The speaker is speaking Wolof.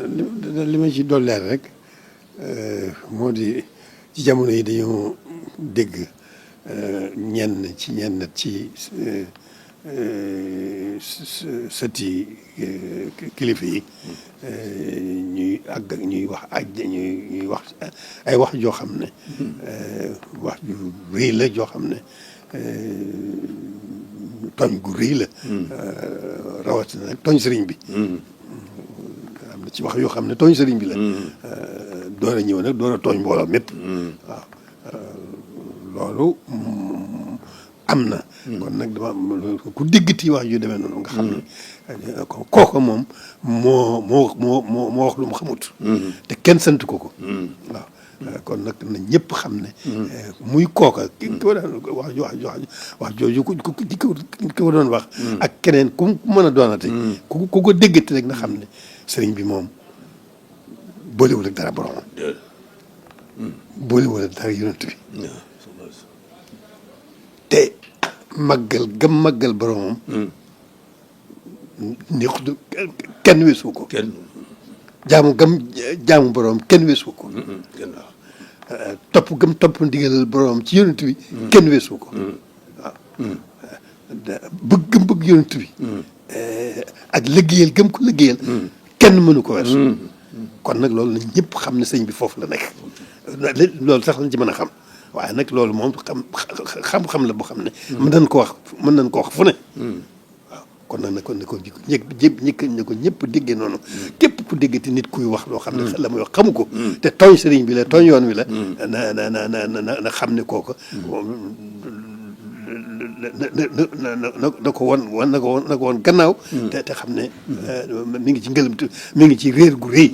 li ma ci dolleer rek moo di ci jamono yi dañoo dégg ñenn ci sëti kilifa yi ñuy wax ay wax joo xam ne wax ju rëy la joo xam ne tooñ gu rëy la rawatina nag tooñ sëriñ bi am na ci wax yoo xam ne tooñ sëriñ bi la door a ñëw nag door a tooñ mbooloo mépp waaw loolu am na kon nag dama ku déggati wax ju demee noonu nga xam ne kooku moom moo wax lu mu xamut te kenn sant ko waaw kon nag na ñëpp xam ne muy kooka ki ko daan wax jooju ki ko doon wax ak keneen ku mën a doonate ku ko déggati rek na xam ne sëriñ bi moom boolewul ak dara boromam boolewul ak dara yonent bi te màggal boromam ni kenn weesu ko jaamu borom kenn weesu ko waaw topp ndigalal borom ci yonent bi kenn weesu ko waaw bëgg yonent bi ak liggéeyal gëm ko liggéeyal kenn mënu ko weesu kon nag loolu nañ ñëpp xam ne sëñ bi foofu la nekk loolu sax lañ ci mën a xam waaye nag loolu moom xam-xam la boo xam ne mën nañ ko wax fu ne waaw kon nag kon ne ko ñëpp déggee noonu képp ku déggati nit kuy wax loo xam ne la muy wax xamu ko te tooñ sëriñ bi la tooñ yoon wi la na xam ne kooku na ko woon gannaaw te xam ne mi ngi ci ngëlëmtu mi ngi ci réer gu rëy